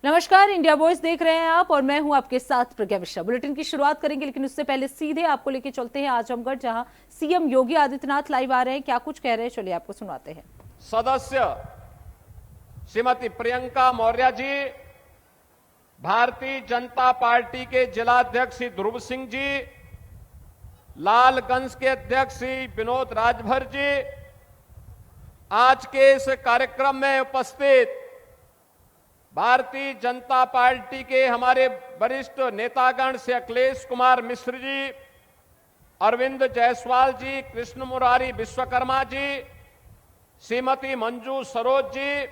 नमस्कार, India voice देख रहे हैं आप और मैं हूं आपके साथ प्रज्ञा मिश्रा। बुलेटिन की शुरुआत करेंगे, लेकिन उससे पहले सीधे आपको लेके चलते हैं आजमगढ़, जहां सीएम योगी आदित्यनाथ लाइव आ रहे हैं। क्या कुछ कह रहे हैं, चलिए आपको सुनाते हैं। सदस्य श्रीमती प्रियंका मौर्य जी, भारतीय जनता पार्टी के जिलाध्यक्ष श्री ध्रुव सिंह जी, लालगंज के अध्यक्ष श्री विनोद राजभर जी, आज के इस कार्यक्रम में उपस्थित भारतीय जनता पार्टी के हमारे वरिष्ठ नेतागण से अखिलेश कुमार मिश्र जी, अरविंद जायसवाल जी, कृष्ण मुरारी विश्वकर्मा जी, श्रीमती मंजू सरोज जी,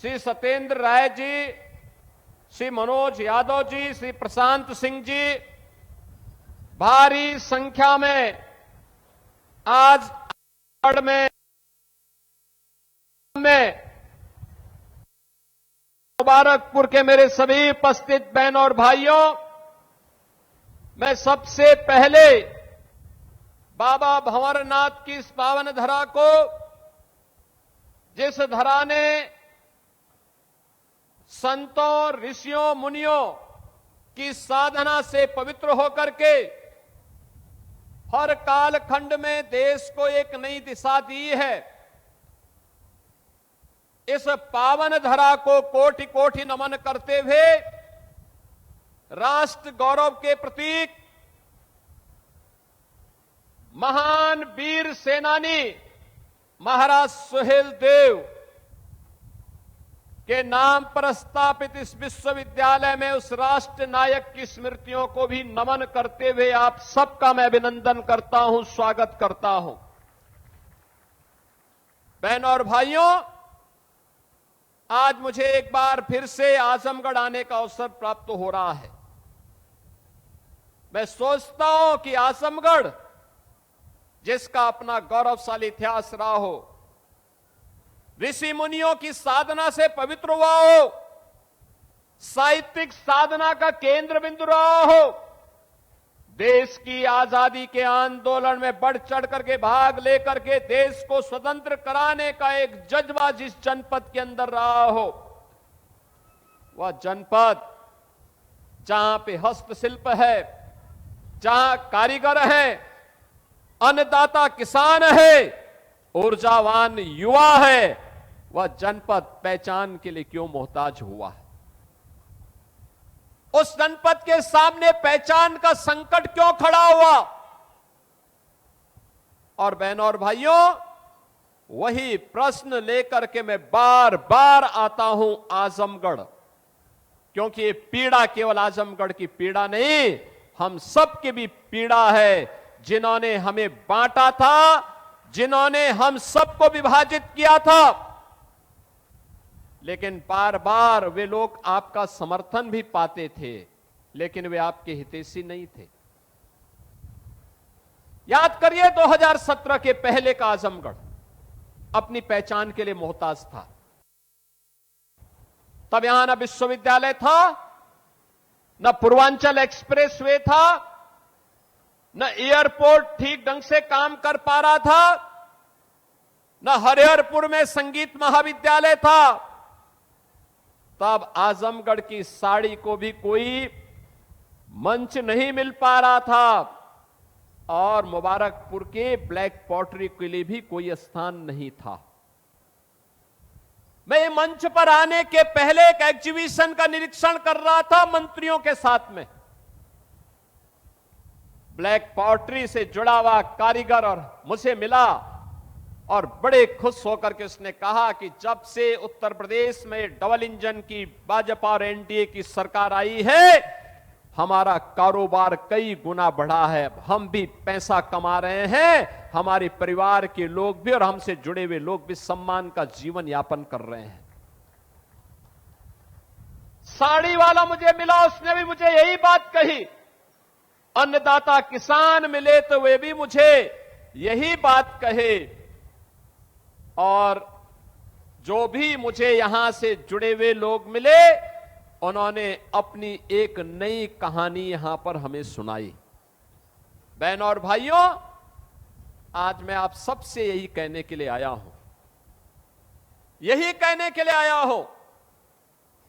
श्री सत्येंद्र राय जी, श्री मनोज यादव जी, श्री प्रशांत सिंह जी, भारी संख्या में आज में मुबारकपुर के मेरे सभी उपस्थित बहनों और भाइयों, मैं सबसे पहले बाबा भंवरनाथ की इस पावन धरा को, जिस धरा ने संतों, ऋषियों, मुनियों की साधना से पवित्र होकर के हर कालखंड में देश को एक नई दिशा दी है, इस पावन धरा को कोटि कोटि नमन करते हुए राष्ट्र गौरव के प्रतीक महान वीर सेनानी महाराज सुहेल देव के नाम पर स्थापित इस विश्वविद्यालय में उस राष्ट्र नायक की स्मृतियों को भी नमन करते हुए आप सबका मैं अभिनंदन करता हूं, स्वागत करता हूं। बहनों और भाइयों, आज मुझे एक बार फिर से आजमगढ़ आने का अवसर प्राप्त हो रहा है। मैं सोचता हूं कि आजमगढ़, जिसका अपना गौरवशाली इतिहास रहा हो, ऋषि मुनियों की साधना से पवित्र हुआ हो, साहित्यिक साधना का केंद्र बिंदु रहा हो, देश की आजादी के आंदोलन में बढ़ चढ़ करके भाग लेकर के देश को स्वतंत्र कराने का एक जज्बा जिस जनपद के अंदर रहा हो, वह जनपद जहां पे हस्तशिल्प है, जहां कारीगर है, अन्नदाता किसान है, ऊर्जावान युवा है, वह जनपद पहचान के लिए क्यों मोहताज हुआ है? उस जनपद के सामने पहचान का संकट क्यों खड़ा हुआ? और बहनों और भाइयों, वही प्रश्न लेकर के मैं बार बार आता हूं आजमगढ़, क्योंकि ये पीड़ा केवल आजमगढ़ की पीड़ा नहीं, हम सबकी भी पीड़ा है। जिन्होंने हमें बांटा था, जिन्होंने हम सबको विभाजित किया था, लेकिन बार बार वे लोग आपका समर्थन भी पाते थे, लेकिन वे आपके हितैषी नहीं थे। याद करिए, 2017 के पहले का आजमगढ़ अपनी पहचान के लिए मोहताज था। तब यहां न विश्वविद्यालय था, न पूर्वांचल एक्सप्रेस वे था, न एयरपोर्ट ठीक ढंग से काम कर पा रहा था, न हरिहरपुर में संगीत महाविद्यालय था। तब आजमगढ़ की साड़ी को भी कोई मंच नहीं मिल पा रहा था, और मुबारकपुर के ब्लैक पॉटरी के लिए भी कोई स्थान नहीं था। मैं मंच पर आने के पहले एक एग्जीबिशन का निरीक्षण कर रहा था मंत्रियों के साथ में। ब्लैक पॉटरी से जुड़ा हुआ कारीगर और मुझे मिला, और बड़े खुश होकर के उसने कहा कि जब से उत्तर प्रदेश में डबल इंजन की भाजपा और एनडीए की सरकार आई है, हमारा कारोबार कई गुना बढ़ा है, हम भी पैसा कमा रहे हैं, हमारे परिवार के लोग भी और हमसे जुड़े हुए लोग भी सम्मान का जीवन यापन कर रहे हैं। साड़ी वाला मुझे मिला, उसने भी मुझे यही बात कही। अन्नदाता किसान मिले तो वे भी मुझे यही बात कहे, और जो भी मुझे यहां से जुड़े हुए लोग मिले, उन्होंने अपनी एक नई कहानी यहां पर हमें सुनाई। बहनों और भाइयों, आज मैं आप सबसे यही कहने के लिए आया हूं,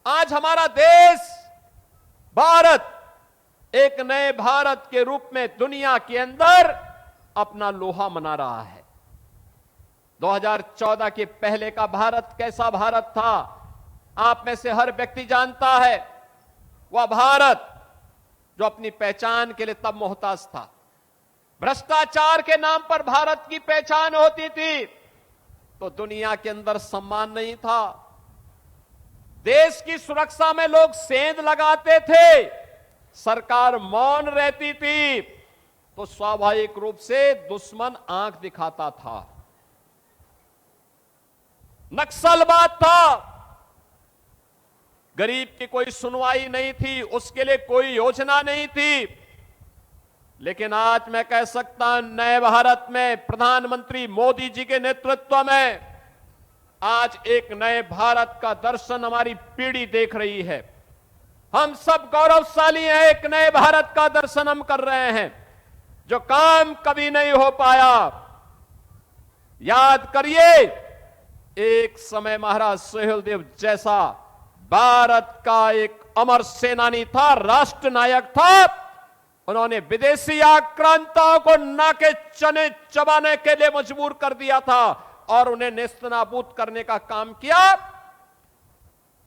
आज हमारा देश भारत एक नए भारत के रूप में दुनिया के अंदर अपना लोहा मना रहा है। 2014 के पहले का भारत कैसा भारत था, आप में से हर व्यक्ति जानता है। वह भारत जो अपनी पहचान के लिए तब मोहताज था। भ्रष्टाचार के नाम पर भारत की पहचान होती थी तो दुनिया के अंदर सम्मान नहीं था। देश की सुरक्षा में लोग सेंध लगाते थे, सरकार मौन रहती थी तो स्वाभाविक रूप से दुश्मन आंख दिखाता था। नक्सलवाद था, गरीब की कोई सुनवाई नहीं थी, उसके लिए कोई योजना नहीं थी। लेकिन आज मैं कह सकता हूं, नए भारत में प्रधानमंत्री मोदी जी के नेतृत्व में आज एक नए भारत का दर्शन हमारी पीढ़ी देख रही है। हम सब गौरवशाली हैं, एक नए भारत का दर्शन हम कर रहे हैं जो काम कभी नहीं हो पाया। याद करिए, एक समय महाराज सुहेलदेव जैसा भारत का एक अमर सेनानी था, राष्ट्र नायक था। उन्होंने विदेशी आक्रांताओं को नाके चने चबाने के लिए मजबूर कर दिया था और उन्हें नेस्तनाबूद करने का काम किया।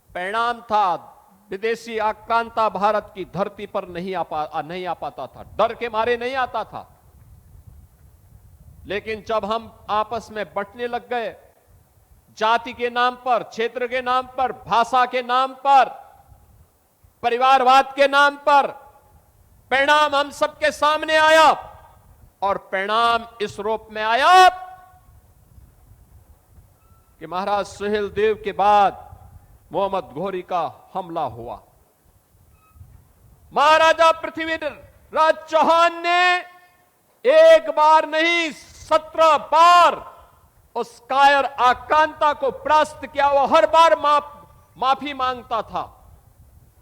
परिणाम था, विदेशी आक्रांता भारत की धरती पर नहीं आ पाता था, डर के मारे नहीं आता था। लेकिन जब हम आपस में बंटने लग गए, जाति के नाम पर, क्षेत्र के नाम पर, भाषा के नाम पर, परिवारवाद के नाम पर, परिणाम हम सबके सामने आया और परिणाम इस रूप में आया कि महाराज सुहेलदेव के बाद मोहम्मद घोरी का हमला हुआ। महाराजा पृथ्वीराज चौहान ने एक बार नहीं 17 बार उस कायर आक्रांता को परास्त किया। वो हर बार माफी मांगता था,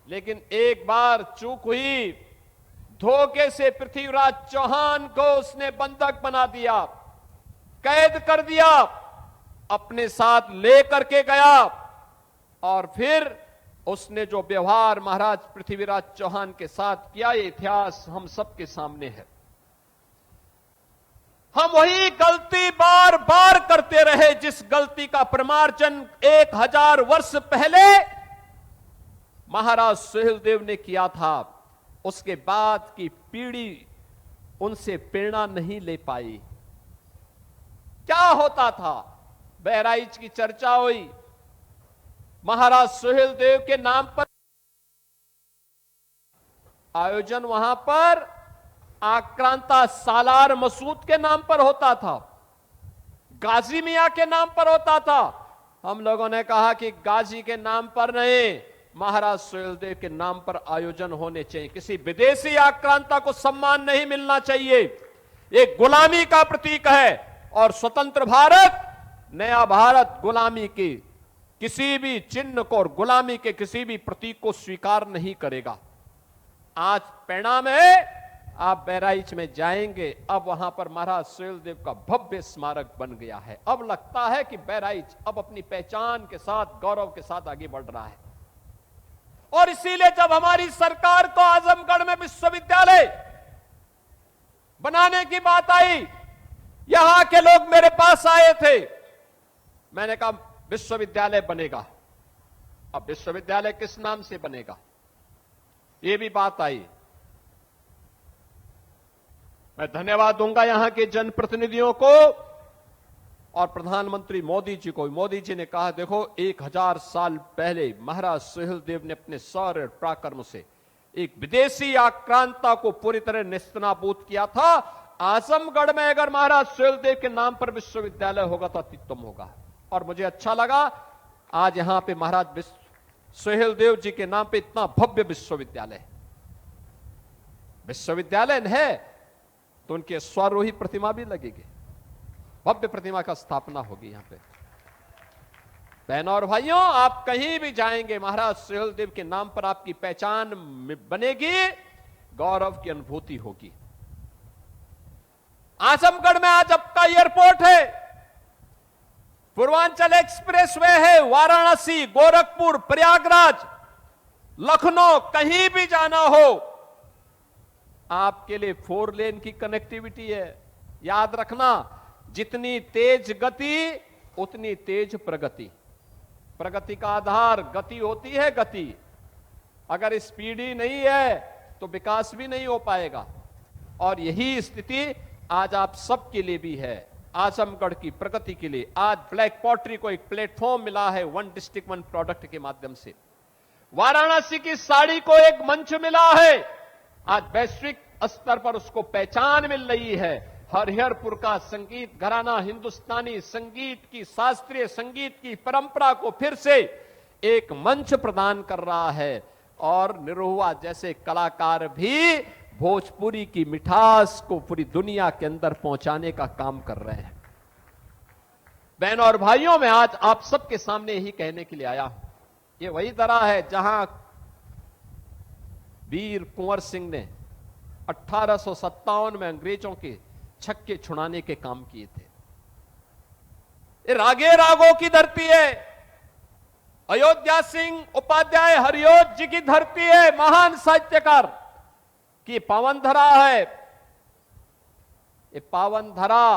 लेकिन एक बार चूक हुई, धोखे से पृथ्वीराज चौहान को उसने बंधक बना दिया, कैद कर दिया, अपने साथ लेकर के गया और फिर उसने जो व्यवहार महाराज पृथ्वीराज चौहान के साथ किया, ये इतिहास हम सबके सामने है। हम वही गलती बार बार करते रहे जिस गलती का प्रमार्जन 1000 वर्ष पहले महाराज सुहेलदेव ने किया था। उसके बाद की पीढ़ी उनसे प्रेरणा नहीं ले पाई। क्या होता था, बहराइच की चर्चा हुई, महाराज सुहेलदेव के नाम पर आयोजन वहां पर आक्रांता सालार मसूद के नाम पर होता था, गाजी मियां के नाम पर होता था। हम लोगों ने कहा कि गाजी के नाम पर नहीं, महाराज सुहेलदेव के नाम पर आयोजन होने चाहिए। किसी विदेशी आक्रांता को सम्मान नहीं मिलना चाहिए। एक गुलामी का प्रतीक है और स्वतंत्र भारत, नया भारत गुलामी की किसी भी चिन्ह को और गुलामी के किसी भी प्रतीक को स्वीकार नहीं करेगा। आज परिणाम है, आप बहराइच में जाएंगे, अब वहां पर महाराज सुहेलदेव का भव्य स्मारक बन गया है। अब लगता है कि बहराइच अब अपनी पहचान के साथ, गौरव के साथ आगे बढ़ रहा है। और इसीलिए जब हमारी सरकार को आजमगढ़ में विश्वविद्यालय बनाने की बात आई, यहां के लोग मेरे पास आए थे, मैंने कहा विश्वविद्यालय बनेगा। अब विश्वविद्यालय किस नाम से बनेगा, यह भी बात आई। मैं धन्यवाद दूंगा यहां के जनप्रतिनिधियों को और प्रधानमंत्री मोदी जी को। मोदी जी ने कहा, देखो 1000 साल पहले महाराज सुहेलदेव ने अपने शौर्य पराक्रम से एक विदेशी आक्रांता को पूरी तरह नेस्तनाबूद किया था। आजमगढ़ में अगर महाराज सुहेलदेव के नाम पर विश्वविद्यालय होगा तो अत्युत्तम होगा। और मुझे अच्छा लगा आज यहां पे महाराज सुहेलदेव जी के नाम पे इतना भव्य विश्वविद्यालय है तो उनके स्वारोही प्रतिमा भी लगेगी, भव्य प्रतिमा का स्थापना होगी यहां पे। बहनों और भाइयों, आप कहीं भी जाएंगे, महाराज सुहेलदेव के नाम पर आपकी पहचान बनेगी, गौरव की अनुभूति होगी। आजमगढ़ में आज आपका एयरपोर्ट है, पूर्वांचल एक्सप्रेसवे है, वाराणसी, गोरखपुर, प्रयागराज, लखनऊ, कहीं भी जाना हो आपके लिए 4 लेन की कनेक्टिविटी है। याद रखना, जितनी तेज गति उतनी तेज प्रगति। प्रगति का आधार गति होती है। गति अगर स्पीड ही नहीं है तो विकास भी नहीं हो पाएगा। और यही स्थिति आज आप सबके लिए भी है। आजमगढ़ की प्रगति के लिए आज ब्लैक पॉटरी को एक प्लेटफॉर्म मिला है 1 डिस्ट्रिक्ट 1 प्रोडक्ट के माध्यम से। वाराणसी की साड़ी को एक मंच मिला है। आज वैश्विक स्तर पर उसको पहचान मिल रही है। हरिहरपुर का संगीत घराना हिंदुस्तानी संगीत की, शास्त्रीय संगीत की परंपरा को फिर से एक मंच प्रदान कर रहा है। और निरहुआ जैसे कलाकार भी भोजपुरी की मिठास को पूरी दुनिया के अंदर पहुंचाने का काम कर रहे हैं। बहनों और भाइयों, मैं आज आप सबके सामने यही कहने के लिए आया हूं। ये वही दरा है जहां वीर कुंवर सिंह ने 1857 में अंग्रेजों के छक्के छुड़ाने के काम किए थे। ये रागे रागों की धरती है। अयोध्या सिंह उपाध्याय हरियोध जी की धरती है। महान साहित्यकार की पावन धरा है। ये पावन धरा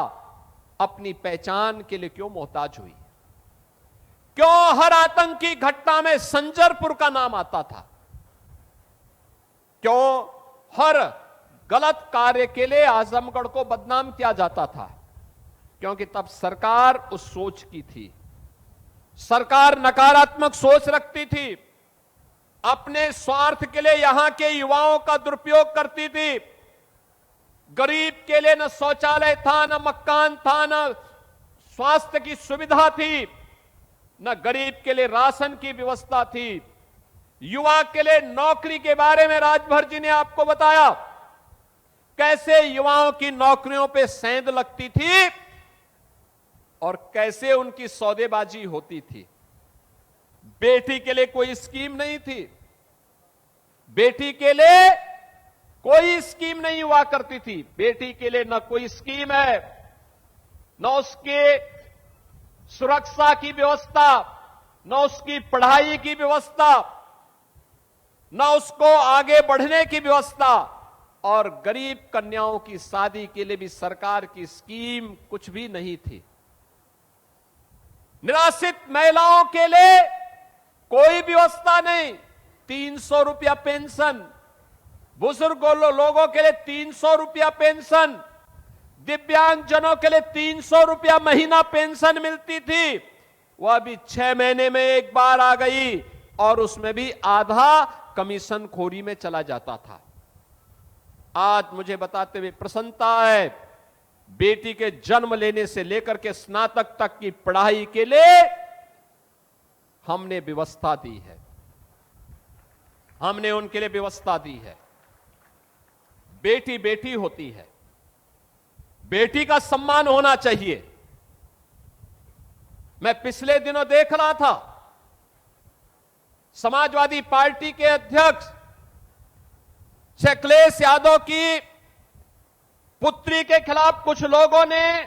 अपनी पहचान के लिए क्यों मोहताज हुई? क्यों हर आतंकी घटना में संजरपुर का नाम आता था? क्यों हर गलत कार्य के लिए आजमगढ़ को बदनाम किया जाता था? क्योंकि तब सरकार उस सोच की थी। सरकार नकारात्मक सोच रखती थी। अपने स्वार्थ के लिए यहां के युवाओं का दुरुपयोग करती थी। गरीब के लिए न शौचालय था, न मकान था, न स्वास्थ्य की सुविधा थी, न गरीब के लिए राशन की व्यवस्था थी। युवा के लिए नौकरी के बारे में राजभर जी ने आपको बताया कैसे युवाओं की नौकरियों पे सेंध लगती थी और कैसे उनकी सौदेबाजी होती थी। बेटी के लिए कोई स्कीम नहीं थी। बेटी के लिए कोई स्कीम नहीं हुआ करती थी। बेटी के लिए न कोई स्कीम है, न उसके सुरक्षा की व्यवस्था, न उसकी पढ़ाई की व्यवस्था, न उसको आगे बढ़ने की व्यवस्था। और गरीब कन्याओं की शादी के लिए भी सरकार की स्कीम कुछ भी नहीं थी। निराश्रित महिलाओं के लिए कोई व्यवस्था नहीं। 300 रुपया पेंशन, बुजुर्ग लोगों के लिए 300 रुपया पेंशन, दिव्यांगजनों के लिए 300 रुपया महीना पेंशन मिलती थी। वह अभी 6 महीने में एक बार आ गई और उसमें भी आधा कमीशन खोरी में चला जाता था। आज मुझे बताते हुए प्रसन्नता है, बेटी के जन्म लेने से लेकर के स्नातक तक की पढ़ाई के लिए हमने व्यवस्था दी है। हमने उनके लिए व्यवस्था दी है। बेटी बेटी होती है, बेटी का सम्मान होना चाहिए। मैं पिछले दिनों देख रहा था, समाजवादी पार्टी के अध्यक्ष अखिलेश यादव की पुत्री के खिलाफ कुछ लोगों ने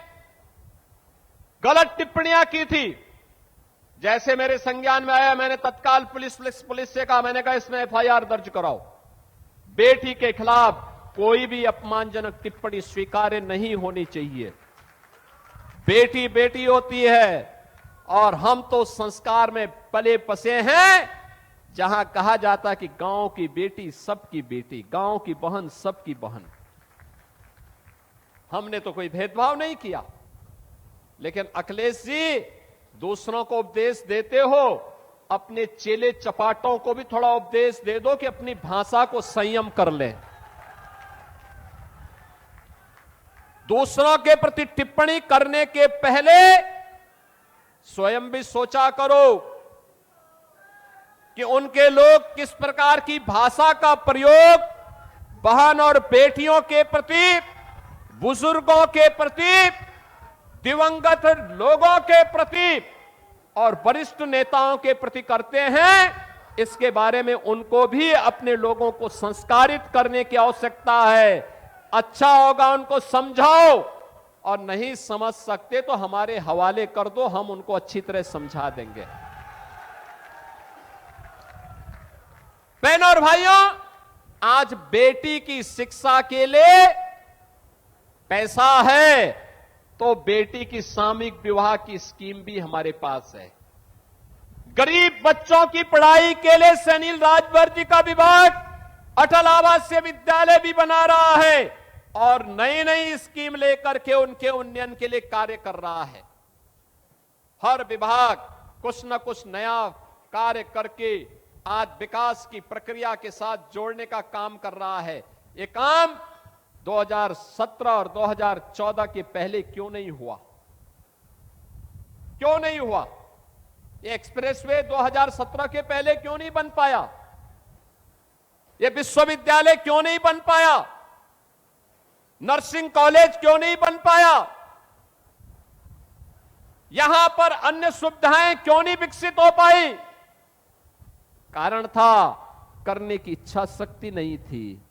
गलत टिप्पणियां की थी। जैसे मेरे संज्ञान में आया, मैंने तत्काल पुलिस से कहा, मैंने कहा इसमें एफआईआर दर्ज कराओ। बेटी के खिलाफ कोई भी अपमानजनक टिप्पणी स्वीकार्य नहीं होनी चाहिए। बेटी बेटी होती है और हम तो संस्कार में पले बसे हैं जहां कहा जाता कि गांव की बेटी सबकी बेटी, गांव की बहन सबकी बहन। हमने तो कोई भेदभाव नहीं किया। लेकिन अखिलेश जी, दूसरों को उपदेश देते हो, अपने चेले चपाटों को भी थोड़ा उपदेश दे दो कि अपनी भाषा को संयम कर ले। दूसरों के प्रति टिप्पणी करने के पहले स्वयं भी सोचा करो कि उनके लोग किस प्रकार की भाषा का प्रयोग बहन और बेटियों के प्रति, बुजुर्गों के प्रति, दिवंगत लोगों के प्रति और वरिष्ठ नेताओं के प्रति करते हैं। इसके बारे में उनको भी अपने लोगों को संस्कारित करने की आवश्यकता है। अच्छा होगा उनको समझाओ, और नहीं समझ सकते तो हमारे हवाले कर दो, हम उनको अच्छी तरह समझा देंगे। बहनों और भाइयों, आज बेटी की शिक्षा के लिए पैसा है तो बेटी की सामूहिक विवाह की स्कीम भी हमारे पास है। गरीब बच्चों की पढ़ाई के लिए सैनिल राजभर जी का विभाग अटल आवासीय विद्यालय भी बना रहा है और नई नई स्कीम लेकर के उनके उन्नयन के लिए कार्य कर रहा है। हर विभाग कुछ न कुछ नया कार्य करके आज विकास की प्रक्रिया के साथ जोड़ने का काम कर रहा है। ये काम 2017 और 2014 के पहले क्यों नहीं हुआ? क्यों नहीं हुआ? ये एक्सप्रेसवे 2017 के पहले क्यों नहीं बन पाया? ये विश्वविद्यालय क्यों नहीं बन पाया? नर्सिंग कॉलेज क्यों नहीं बन पाया? यहां पर अन्य सुविधाएं क्यों नहीं विकसित हो पाई? कारण था करने की इच्छा शक्ति नहीं थी।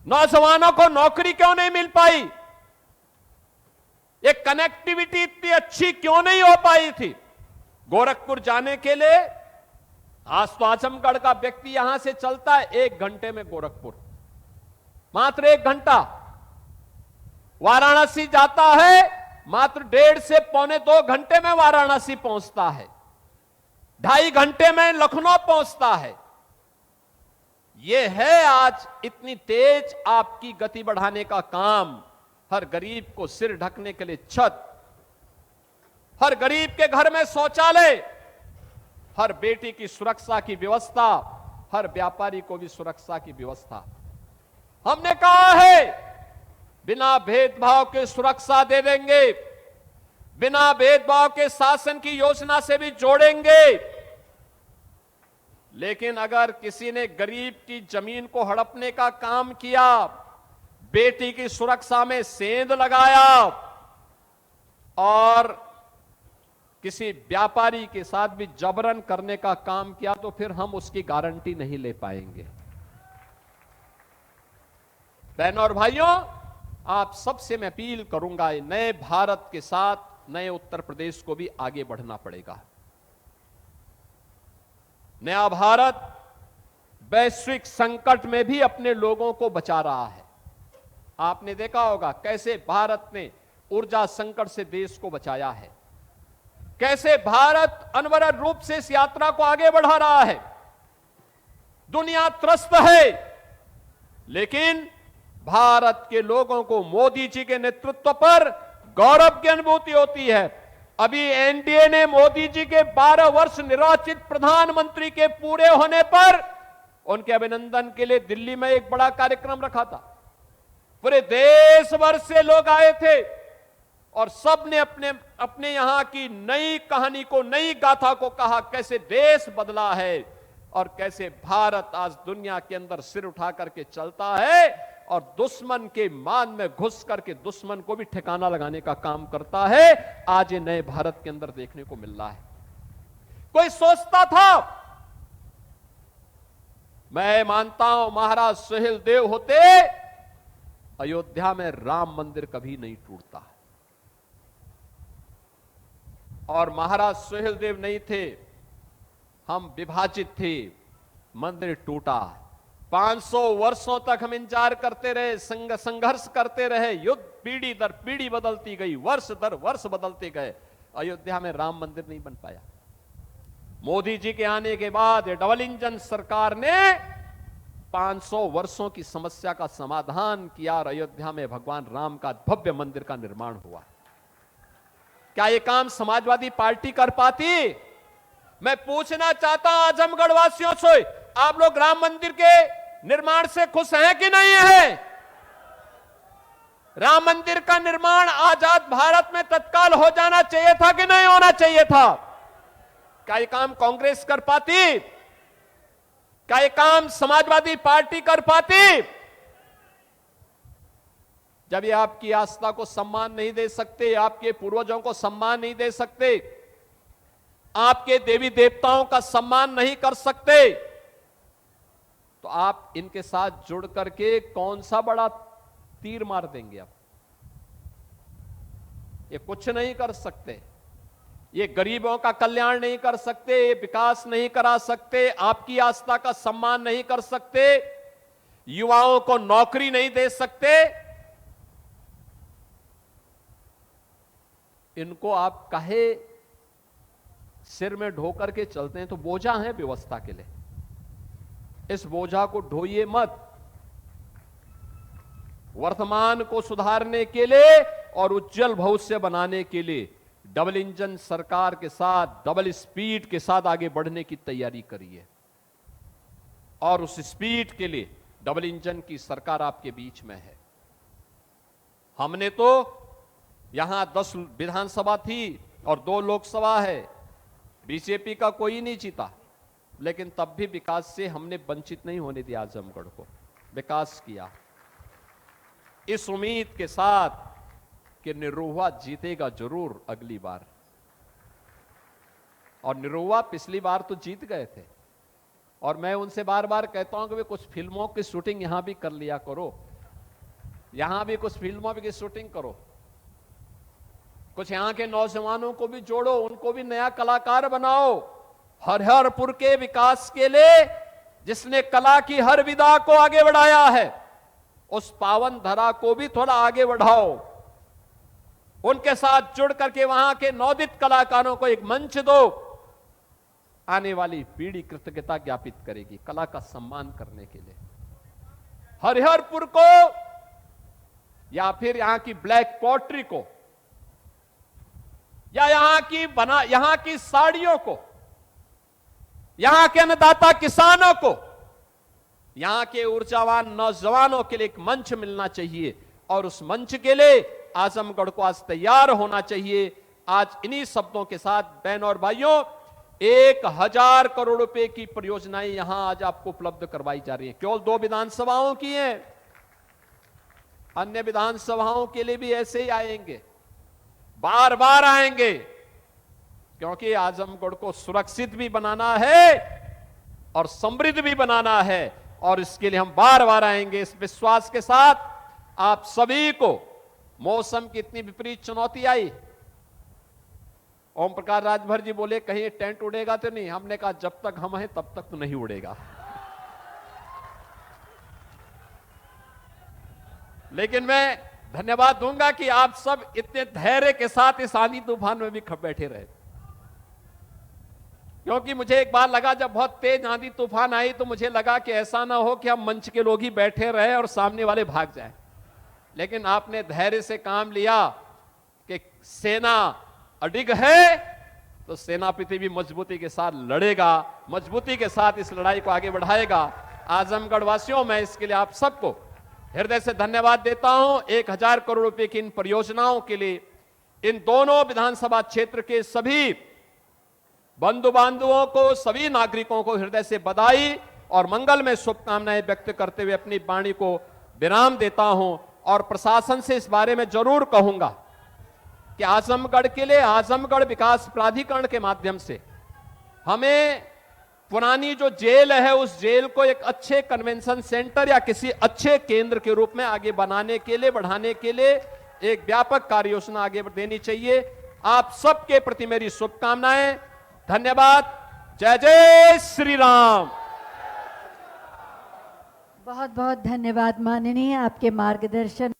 नौजवानों को नौकरी क्यों नहीं मिल पाई? ये कनेक्टिविटी इतनी अच्छी क्यों नहीं हो पाई थी? गोरखपुर जाने के लिए आज तो आजमगढ़ का व्यक्ति यहां से चलता है 1 घंटे में गोरखपुर, मात्र 1 घंटा। वाराणसी जाता है मात्र 1.5 से पौने 2 घंटे में वाराणसी पहुंचता है, 2.5 घंटे में लखनऊ पहुंचता है। यह है आज इतनी तेज आपकी गति बढ़ाने का काम। हर गरीब को सिर ढकने के लिए छत, हर गरीब के घर में शौचालय, हर बेटी की सुरक्षा की व्यवस्था, हर व्यापारी को भी सुरक्षा की व्यवस्था। हमने कहा है बिना भेदभाव के सुरक्षा दे देंगे, बिना भेदभाव के शासन की योजना से भी जोड़ेंगे। लेकिन अगर किसी ने गरीब की जमीन को हड़पने का काम किया, बेटी की सुरक्षा में सेंध लगाया और किसी व्यापारी के साथ भी जबरन करने का काम किया, तो फिर हम उसकी गारंटी नहीं ले पाएंगे। बहनों और भाइयों, आप सबसे मैं अपील करूंगा, नए भारत के साथ नए उत्तर प्रदेश को भी आगे बढ़ना पड़ेगा। नया भारत वैश्विक संकट में भी अपने लोगों को बचा रहा है। आपने देखा होगा कैसे भारत ने ऊर्जा संकट से देश को बचाया है, कैसे भारत अनवरत रूप से इस यात्रा को आगे बढ़ा रहा है। दुनिया त्रस्त है, लेकिन भारत के लोगों को मोदी जी के नेतृत्व पर गौरव की अनुभूति होती है। अभी एनडीए ने मोदी जी के 12 वर्ष निर्वाचित प्रधानमंत्री के पूरे होने पर उनके अभिनंदन के लिए दिल्ली में एक बड़ा कार्यक्रम रखा था। पूरे देश भर से लोग आए थे और सब ने अपने अपने यहां की नई कहानी को, नई गाथा को कहा, कैसे देश बदला है और कैसे भारत आज दुनिया के अंदर सिर उठा करके चलता है और दुश्मन के मान में घुस करके दुश्मन को भी ठिकाना लगाने का काम करता है। आज ये नए भारत के अंदर देखने को मिल रहा है। कोई सोचता था, मैं मानता हूं महाराज सुहेल देव होते, अयोध्या में राम मंदिर कभी नहीं टूटता। और महाराज सुहेल देव नहीं थे, हम विभाजित थे, मंदिर टूटा। 500 वर्षों तक हम इंतजार करते रहे, संघर्ष करते रहे, युद्ध पीढ़ी दर पीढ़ी बदलती गई, वर्ष दर वर्ष बदलते गए, अयोध्या में राम मंदिर नहीं बन पाया। मोदी जी के आने के बाद डबल इंजन सरकार ने 500 वर्षों की समस्या का समाधान किया और अयोध्या में भगवान राम का भव्य मंदिर का निर्माण हुआ। क्या यह काम समाजवादी पार्टी कर पाती? मैं पूछना चाहता हूं आजमगढ़ वासियों से, आप लोग राम मंदिर के निर्माण से खुश हैं कि नहीं है? राम मंदिर का निर्माण आजाद भारत में तत्काल हो जाना चाहिए था कि नहीं होना चाहिए था? क्या यह काम कांग्रेस कर पाती? क्या यह काम समाजवादी पार्टी कर पाती? जब ये आपकी आस्था को सम्मान नहीं दे सकते, आपके पूर्वजों को सम्मान नहीं दे सकते, आपके देवी देवताओं का सम्मान नहीं कर सकते, तो आप इनके साथ जुड़ करके कौन सा बड़ा तीर मार देंगे? आप ये कुछ नहीं कर सकते। ये गरीबों का कल्याण नहीं कर सकते, ये विकास नहीं करा सकते, आपकी आस्था का सम्मान नहीं कर सकते, युवाओं को नौकरी नहीं दे सकते। इनको आप काहे सिर में ढो करके चलते हैं? तो बोझा है व्यवस्था के लिए, इस बोझा को ढोइए मत। वर्तमान को सुधारने के लिए और उज्जवल भविष्य बनाने के लिए डबल इंजन सरकार के साथ, डबल स्पीड के साथ आगे बढ़ने की तैयारी करिए। और उस स्पीड के लिए डबल इंजन की सरकार आपके बीच में है। हमने तो यहां 10 विधानसभा थी और 2 लोकसभा है, बीजेपी का कोई नहीं जीता, लेकिन तब भी विकास से हमने वंचित नहीं होने दिया। आजमगढ़ को विकास किया, इस उम्मीद के साथ कि निरुआ जीतेगा जरूर अगली बार। और निरुआ पिछली बार तो जीत गए थे। और मैं उनसे बार बार कहता हूं कि वे कुछ फिल्मों की शूटिंग यहां भी कर लिया करो, यहां भी कुछ फिल्मों की शूटिंग करो, कुछ यहां के नौजवानों को भी जोड़ो, उनको भी नया कलाकार बनाओ। हरिहरपुर के विकास के लिए जिसने कला की हर विधा को आगे बढ़ाया है, उस पावन धरा को भी थोड़ा आगे बढ़ाओ। उनके साथ जुड़ करके वहां के नवोदित कलाकारों को एक मंच दो। आने वाली पीढ़ी कृतज्ञता ज्ञापित करेगी कला का सम्मान करने के लिए। हरिहरपुर को या फिर यहां की ब्लैक पॉटरी को या यहां की साड़ियों को, यहां के अन्नदाता किसानों को, यहां के ऊर्जावान नौजवानों के लिए एक मंच मिलना चाहिए। और उस मंच के लिए आजमगढ़ को आज तैयार होना चाहिए। आज इन्हीं शब्दों के साथ बहनों और भाइयों, 1000 करोड़ रुपए की परियोजनाएं यहां आज आपको उपलब्ध करवाई जा रही हैं। केवल 2 विधानसभाओं की हैं, अन्य विधानसभाओं के लिए भी ऐसे ही आएंगे, बार बार आएंगे, क्योंकि आजमगढ़ को सुरक्षित भी बनाना है और समृद्ध भी बनाना है। और इसके लिए हम बार बार आएंगे इस विश्वास के साथ। आप सभी को मौसम की इतनी विपरीत चुनौती आई, ओम प्रकाश राजभर जी बोले कहीं टेंट उड़ेगा तो नहीं। हमने कहा जब तक हम हैं तब तक तो नहीं उड़ेगा। लेकिन मैं धन्यवाद दूंगा कि आप सब इतने धैर्य के साथ इस आंधी तूफान में भी खप बैठे रहे। क्योंकि मुझे एक बार लगा, जब बहुत तेज आंधी तूफान आई तो मुझे लगा कि ऐसा ना हो कि हम मंच के लोग ही बैठे रहे और सामने वाले भाग जाएं। लेकिन आपने धैर्य से काम लिया कि सेना अडिग है तो सेनापति भी मजबूती के साथ लड़ेगा, मजबूती के साथ इस लड़ाई को आगे बढ़ाएगा। आजमगढ़ वासियों, मैं इसके लिए आप सबको हृदय से धन्यवाद देता हूं। 1000 करोड़ रुपए की इन परियोजनाओं के लिए इन दोनों विधानसभा क्षेत्र के सभी बंधु बांधवों को, सभी नागरिकों को हृदय से बधाई और मंगल में शुभकामनाएं व्यक्त करते हुए अपनी वाणी को विराम देता हूं। और प्रशासन से इस बारे में जरूर कहूंगा कि आजमगढ़ के लिए आजमगढ़ विकास प्राधिकरण के माध्यम से हमें पुरानी जो जेल है उस जेल को एक अच्छे कन्वेंशन सेंटर या किसी अच्छे केंद्र के रूप में आगे बनाने के लिए, बढ़ाने के लिए एक व्यापक कार्य योजना आगे देनी चाहिए। आप सबके प्रति मेरी शुभकामनाएं, धन्यवाद। जय जय श्री राम। बहुत बहुत धन्यवाद माननीय, आपके मार्गदर्शन